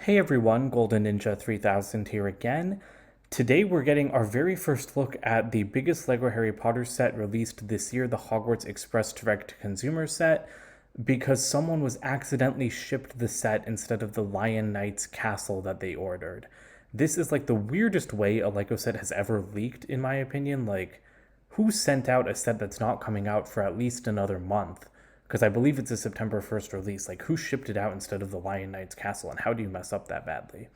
Hey everyone, Golden Ninja 3000 here again. Today we're getting our very first look at the biggest LEGO Harry Potter set released this year, the Hogwarts Express Direct-to-Consumer set, because someone was accidentally shipped the set instead of the Lion Knight's castle that they ordered. This is like the weirdest way a LEGO set has ever leaked, in my opinion. Like, who sent out a set that's not coming out for at least another month? Because I believe it's a September 1st release. Like, who shipped it out instead of the Lion Knight's castle, and how do you mess up that badly?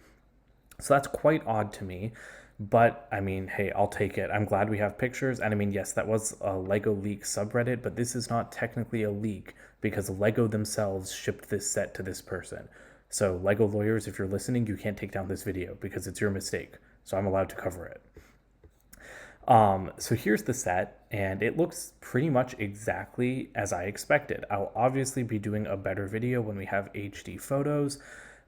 So that's quite odd to me. But I mean, hey, I'll take it. I'm glad we have pictures. And I mean, yes, that was a Lego leak subreddit, but this is not technically a leak because Lego themselves shipped this set to this person. So, Lego lawyers, if you're listening, you can't take down this video because it's your mistake. So, I'm allowed to cover it. So here's the set, and it looks pretty much exactly as I expected. I'll obviously be doing a better video when we have HD photos,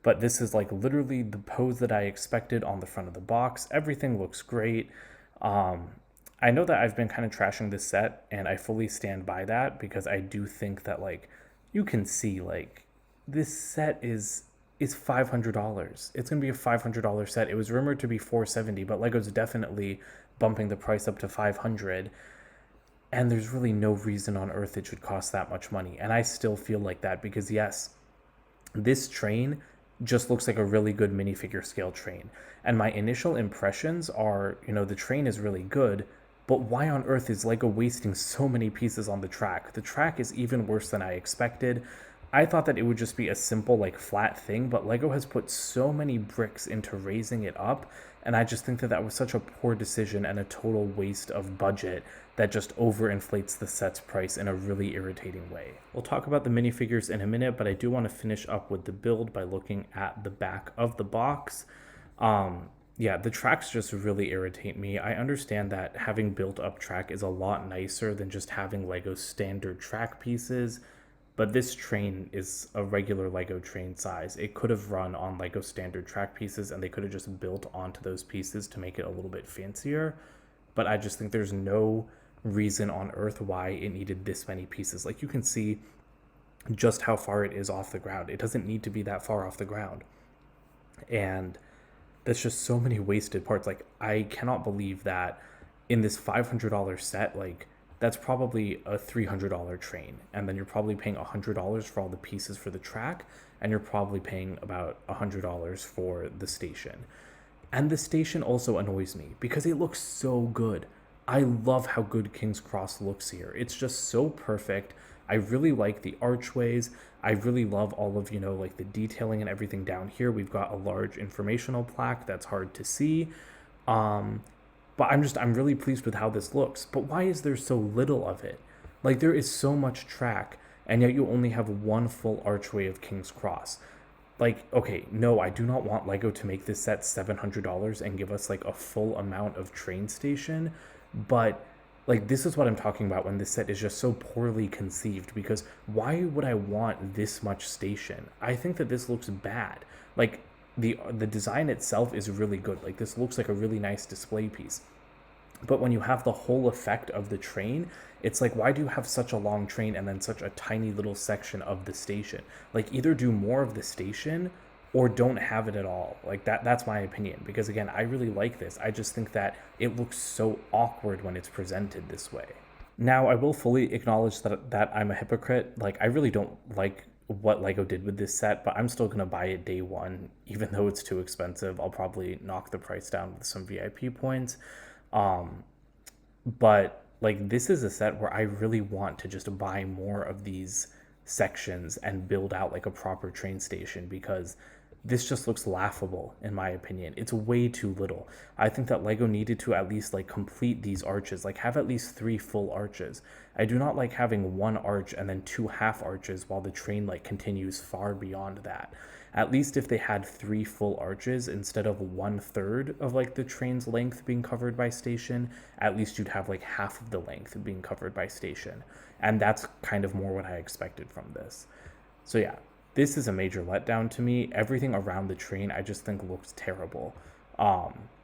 but this is like literally the pose that I expected on the front of the box. Everything looks great. I know that I've been kind of trashing this set, and I fully stand by that because I do think that like you can see like this set is $500. It's gonna be a $500 set. It was rumored to be $470, but Lego's definitely bumping the price up to $500. And there's really no reason on earth it should cost that much money. And I still feel like that because yes, this train just looks like a really good minifigure scale train. And my initial impressions are, the train is really good, but why on earth is Lego wasting so many pieces on the track? The track is even worse than I expected. I thought that it would just be a simple, like, flat thing, but Lego has put so many bricks into raising it up, and I just think that that was such a poor decision and a total waste of budget that just overinflates the set's price in a really irritating way. We'll talk about the minifigures in a minute, but I do want to finish up with the build by looking at the back of the box. Yeah, the tracks just really irritate me. I understand that having built up track is a lot nicer than just having Lego standard track pieces, but this train is a regular Lego train size. It could have run on Lego standard track pieces, and they could have just built onto those pieces to make it a little bit fancier. But I just think there's no reason on earth why it needed this many pieces. Like, you can see just how far it is off the ground. It doesn't need to be that far off the ground. And that's just so many wasted parts. Like, I cannot believe that in this $500 set, like, that's probably a $300 train, and then you're probably paying $100 for all the pieces for the track, and you're probably paying about $100 for the station. And the station also annoys me because it looks so good. I love how good King's Cross looks here. It's just so perfect. I really like the archways. I really love all of, like the detailing and everything down here. We've got a large informational plaque that's hard to see. But I'm really pleased with how this looks. But why is there so little of it? Like, there is so much track, and yet you only have one full archway of King's Cross. Like, okay, no, I do not want Lego to make this set $700 and give us like a full amount of train station, but like, this is what I'm talking about when this set is just so poorly conceived, because why would I want this much station? I think that this looks bad. Like, the design itself is really good. Like, this looks like a really nice display piece. But when you have the whole effect of the train, it's like, why do you have such a long train and then such a tiny little section of the station? Like, either do more of the station or don't have it at all. Like, that's my opinion, because again, I really like this. I just think that it looks so awkward when it's presented this way. Now, I will fully acknowledge that I'm a hypocrite. Like, I really don't like what Lego did with this set, but I'm still gonna buy it day one, even though it's too expensive. I'll probably knock the price down with some VIP points. But like, this is a set where I really want to just buy more of these sections and build out like a proper train station, because this just looks laughable in my opinion. It's way too little. I think that Lego needed to at least like complete these arches, like have at least 3 full arches. I do not like having one arch and then 2 half arches while the train like continues far beyond that. At least if they had 3 full arches instead of 1/3 of like the train's length being covered by station, at least you'd have like half of the length being covered by station. And that's kind of more what I expected from this. So yeah, this is a major letdown to me. Everything around the train I just think looks terrible.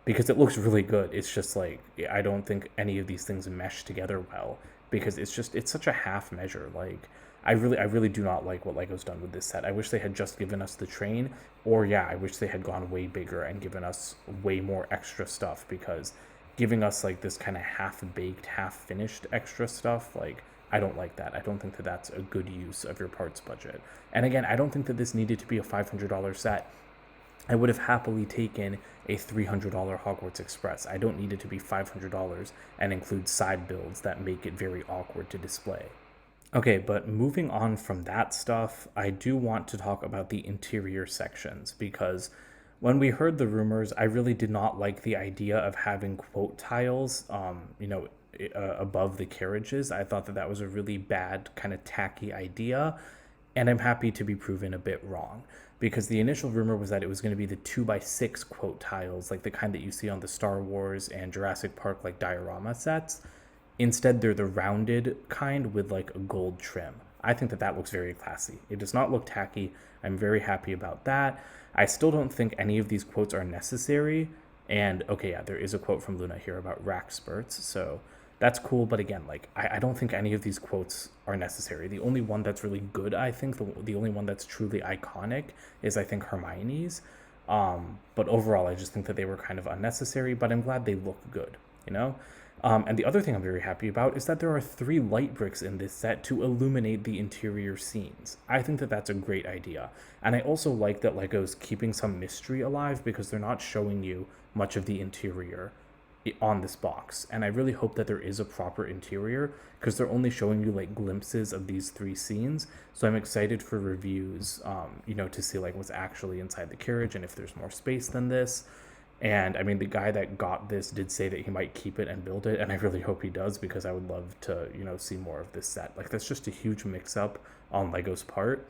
Because it looks really good. It's just like, I don't think any of these things mesh together well, because it's such a half measure. Like, I really do not like what Lego's done with this set. I wish they had just given us the train, or yeah, I wish they had gone way bigger and given us way more extra stuff, because giving us like this kind of half-baked, half-finished extra stuff, like, I don't like that. I don't think that that's a good use of your parts budget. And again, I don't think that this needed to be a $500 set. I would have happily taken a $300 Hogwarts Express. I don't need it to be $500 and include side builds that make it very awkward to display. Okay, but moving on from that stuff, I do want to talk about the interior sections, because when we heard the rumors, I really did not like the idea of having quote tiles, above the carriages. I thought that that was a really bad, kind of tacky idea, and I'm happy to be proven a bit wrong, because the initial rumor was that it was going to be the 2x6 quote tiles, like the kind that you see on the Star Wars and Jurassic Park like diorama sets. Instead, they're the rounded kind with like a gold trim. I think that that looks very classy. It does not look tacky. I'm very happy about that. I still don't think any of these quotes are necessary. And okay, yeah, there is a quote from Luna here about rack spurts, so that's cool. But again, like, I don't think any of these quotes are necessary. The only one that's really good, I think, the only one that's truly iconic is, I think, Hermione's. But overall, I just think that they were kind of unnecessary, but I'm glad they look good, you know? And the other thing I'm very happy about is that there are 3 light bricks in this set to illuminate the interior scenes. I think that that's a great idea. And I also like that Lego's keeping some mystery alive, because they're not showing you much of the interior on this box. And I really hope that there is a proper interior, because they're only showing you like glimpses of these 3 scenes. So I'm excited for reviews, to see like what's actually inside the carriage and if there's more space than this. And I mean, the guy that got this did say that he might keep it and build it, and I really hope he does, because I would love to, see more of this set. Like, that's just a huge mix-up on Lego's part.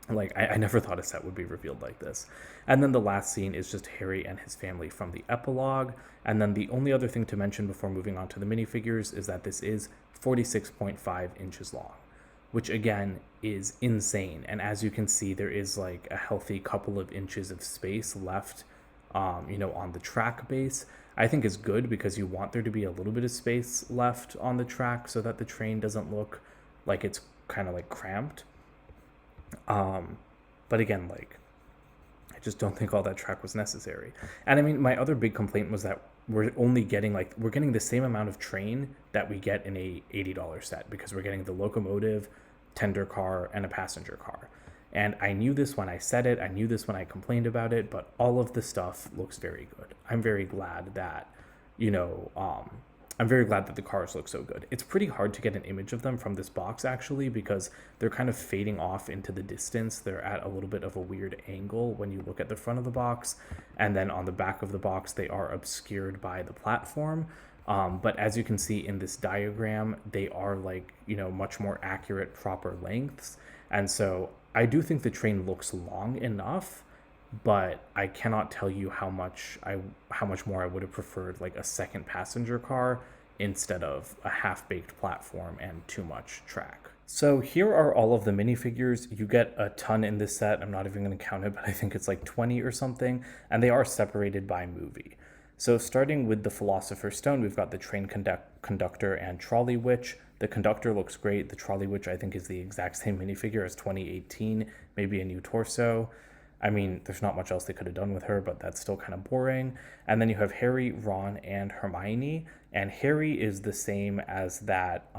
Like, I never thought a set would be revealed like this. And then the last scene is just Harry and his family from the epilogue. And then the only other thing to mention before moving on to the minifigures is that this is 46.5 inches long, which again is insane. And as you can see, there is like a healthy couple of inches of space left on the track base. I think is good, because you want there to be a little bit of space left on the track so that the train doesn't look like it's kind of like cramped. But again, like, I just don't think all that track was necessary. And I mean, my other big complaint was that we're getting the same amount of train that we get in a $80 set, because we're getting the locomotive, tender car, and a passenger car. And I knew this when I said it, I knew this when I complained about it, but all of the stuff looks very good. I'm very glad that, the cars look so good. It's pretty hard to get an image of them from this box, actually, because they're kind of fading off into the distance. They're at a little bit of a weird angle when you look at the front of the box, and then on the back of the box, they are obscured by the platform. But as you can see in this diagram, they are like, much more accurate, proper lengths. And so I do think the train looks long enough, but I cannot tell you how much more I would have preferred like a second passenger car instead of a half-baked platform and too much track. So here are all of the minifigures. You get a ton in this set. I'm not even going to count it, but I think it's like 20 or something, and they are separated by movie. So starting with the Philosopher's Stone, we've got the train conductor and trolley witch. The conductor looks great. The trolley witch, I think, is the exact same minifigure as 2018, maybe a new torso. I mean, there's not much else they could have done with her, but that's still kind of boring. And then you have Harry, Ron, and Hermione. And Harry is the same as that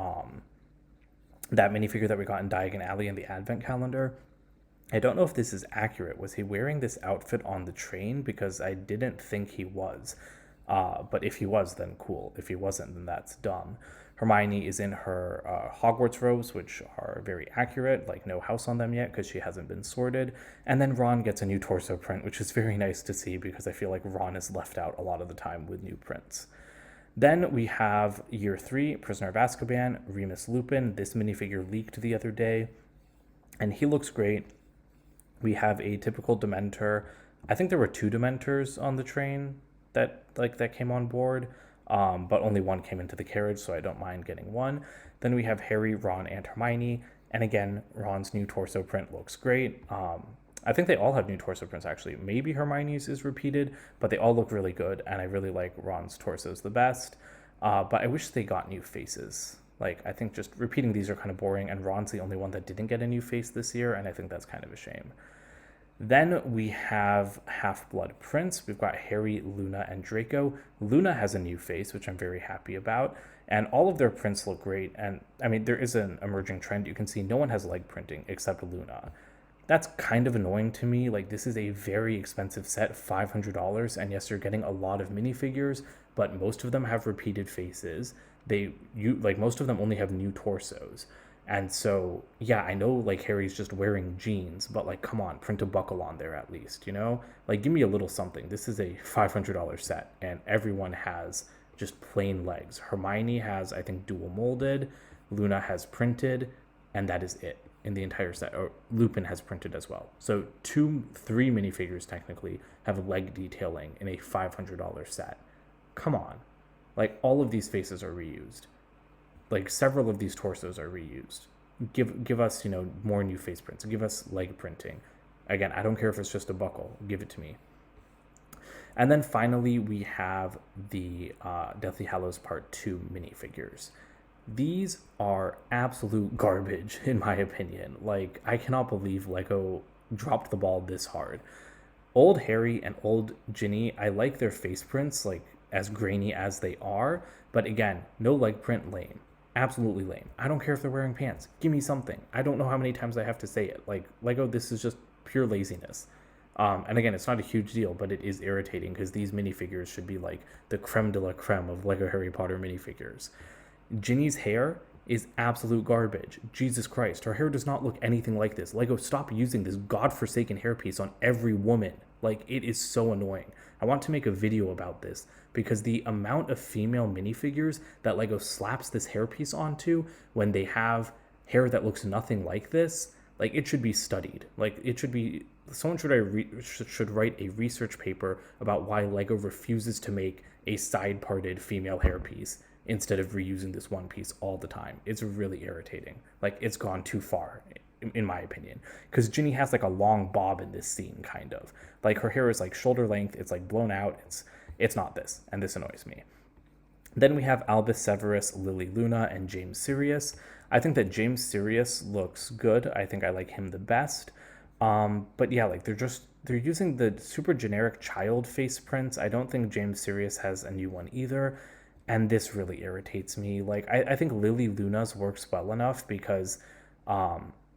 minifigure that we got in Diagon Alley in the Advent calendar. I don't know if this is accurate. Was he wearing this outfit on the train? Because I didn't think he was. But if he was, then cool. If he wasn't, then that's dumb. Hermione is in her Hogwarts robes, which are very accurate, like no house on them yet because she hasn't been sorted. And then Ron gets a new torso print, which is very nice to see because I feel like Ron is left out a lot of the time with new prints. Then we have Year 3, Prisoner of Azkaban, Remus Lupin. This minifigure leaked the other day, and he looks great. We have a typical Dementor. I think there were 2 Dementors on the train that came on board. But only one came into the carriage, so I don't mind getting one. Then we have Harry, Ron, and Hermione. And again, Ron's new torso print looks great. I think they all have new torso prints, actually. Maybe Hermione's is repeated, but they all look really good, and I really like Ron's torsos the best. But I wish they got new faces. Like, I think just repeating these are kind of boring, and Ron's the only one that didn't get a new face this year, and I think that's kind of a shame. Then we have Half-Blood Prince. We've got Harry, Luna, and Draco. Luna has a new face, which I'm very happy about, and all of their prints look great. And I mean, there is an emerging trend. You can see no one has leg printing except Luna. That's kind of annoying to me. Like, this is a very expensive set, $500, and yes, you're getting a lot of minifigures, but most of them have repeated faces. Like, most of them only have new torsos. And so, yeah, I know, like, Harry's just wearing jeans, but, like, come on, print a buckle on there at least, you know? Like, give me a little something. This is a $500 set, and everyone has just plain legs. Hermione has, I think, dual molded. Luna has printed, and that is it in the entire set. Or Lupin has printed as well. So 3 minifigures technically have leg detailing in a $500 set. Come on. Like, all of these faces are reused. Like, several of these torsos are reused. Give us, you know, more new face prints. Give us leg printing. Again, I don't care if it's just a buckle. Give it to me. And then finally, we have the Deathly Hallows Part 2 minifigures. These are absolute garbage, in my opinion. Like, I cannot believe LEGO dropped the ball this hard. Old Harry and old Ginny, I like their face prints, like, as grainy as they are. But again, no leg print, lame. Absolutely lame. I don't care if they're wearing pants. Give me something. I don't know how many times I have to say it. Like, LEGO, this is just pure laziness. And again, it's not a huge deal, but it is irritating because these minifigures should be like the creme de la creme of LEGO Harry Potter minifigures. Ginny's hair is absolute garbage. Jesus Christ, her hair does not look anything like this. LEGO, stop using this godforsaken hairpiece on every woman. Like, it is so annoying. I want to make a video about this because the amount of female minifigures that LEGO slaps this hairpiece onto when they have hair that looks nothing like this, like, it should be studied. Like, it should be, someone should write a research paper about why LEGO refuses to make a side-parted female hairpiece instead of reusing this one piece all the time. It's really irritating. Like, it's gone too far, in my opinion. Because Ginny has, like, a long bob in this scene, kind of. Like, her hair is, like, shoulder length. It's, like, blown out. It's not this, and this annoys me. Then we have Albus Severus, Lily Luna, and James Sirius. I think that James Sirius looks good. I think I like him the best. But yeah, like, they're using the super generic child face prints. I don't think James Sirius has a new one either. And this really irritates me. Like, I think Lily Luna's works well enough because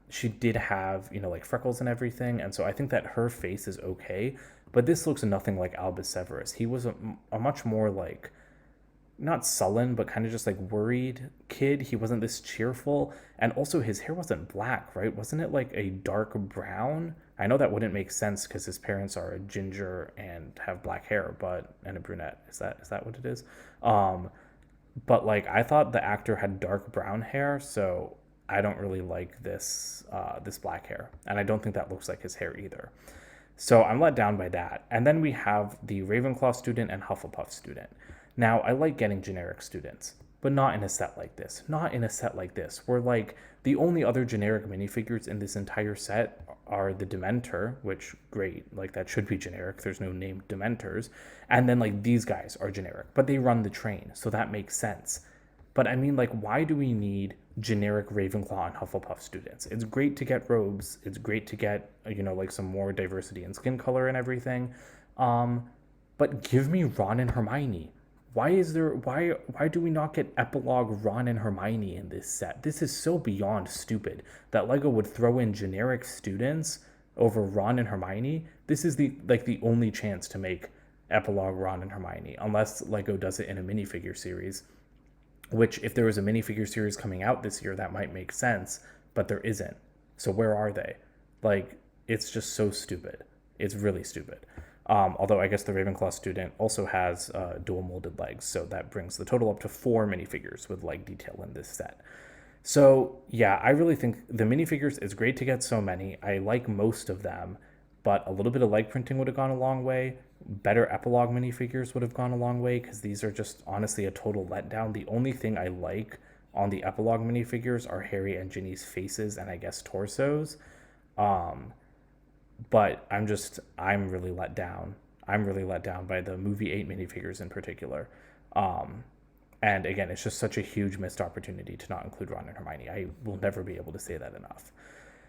she did have, you know, like, freckles and everything. And so I think that her face is okay. But this looks nothing like Albus Severus. He was a much more, like, not sullen, but kind of just, like, worried kid. He wasn't this cheerful. And also his hair wasn't black, right? Wasn't it, like, a dark brown? I know that wouldn't make sense because his parents are a ginger and have black hair, and a brunette. Is that what it is? But, like, I thought the actor had dark brown hair, so I don't really like this black hair. And I don't think that looks like his hair either. So I'm let down by that. And then we have the Ravenclaw student and Hufflepuff student. Now, I like getting generic students, but not in a set like this. Not in a set like this, where, like, the only other generic minifigures in this entire set are the Dementor, which, great, like, that should be generic. There's no named Dementors. And then, like, these guys are generic, but they run the train, so that makes sense. But I mean, like, why do we need generic Ravenclaw and Hufflepuff students? It's great to get robes. It's great to get, you know, like, some more diversity in skin color and everything. But give me Ron and Hermione. Why do we not get epilogue Ron and Hermione in this set? This is so beyond stupid that LEGO would throw in generic students over Ron and Hermione. This is the only chance to make epilogue Ron and Hermione, unless LEGO does it in a minifigure series, which, if there was a minifigure series coming out this year, that might make sense, but there isn't. So where are they? Like, it's just so stupid. It's really stupid. Although I guess the Ravenclaw student also has dual molded legs, so that brings the total up to 4 minifigures with leg detail in this set. So yeah, I really think the minifigures, it's great to get so many. I like most of them, but a little bit of leg printing would have gone a long way. Better epilogue minifigures would have gone a long way, because these are just honestly a total letdown. The only thing I like on the epilogue minifigures are Harry and Ginny's faces and I guess torsos. But I'm really let down. I'm really let down by the movie 8 minifigures in particular. And again, it's just such a huge missed opportunity to not include Ron and Hermione. I will never be able to say that enough.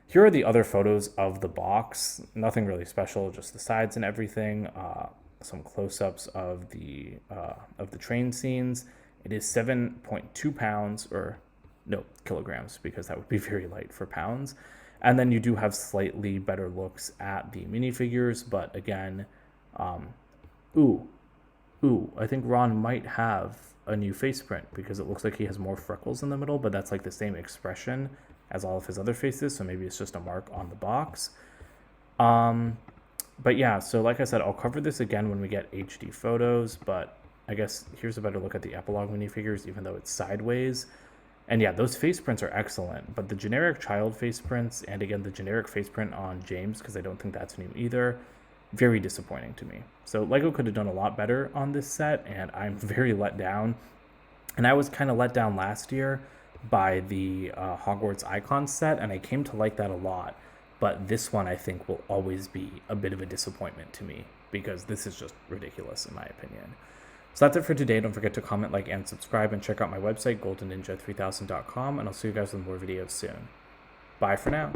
Here are the other photos of the box. Nothing really special, just the sides and everything. Some close-ups of the train scenes. It is 7.2 pounds, or no, kilograms, because that would be very light for pounds. And then you do have slightly better looks at the minifigures, but again, I think Ron might have a new face print because it looks like he has more freckles in the middle, but that's like the same expression as all of his other faces, so maybe it's just a mark on the box. But yeah, so like I said, I'll cover this again when we get HD photos, but I guess here's a better look at the epilogue minifigures, even though it's sideways. And yeah, those face prints are excellent, but the generic child face prints, and again, the generic face print on James, because I don't think that's new either, very disappointing to me. So LEGO could have done a lot better on this set, and I'm very let down. And I was kind of let down last year by the Hogwarts Icon set, and I came to like that a lot. But this one, I think, will always be a bit of a disappointment to me, because this is just ridiculous, in my opinion. So that's it for today. Don't forget to comment, like, and subscribe, and check out my website, goldenninja3000.com, and I'll see you guys with more videos soon. Bye for now.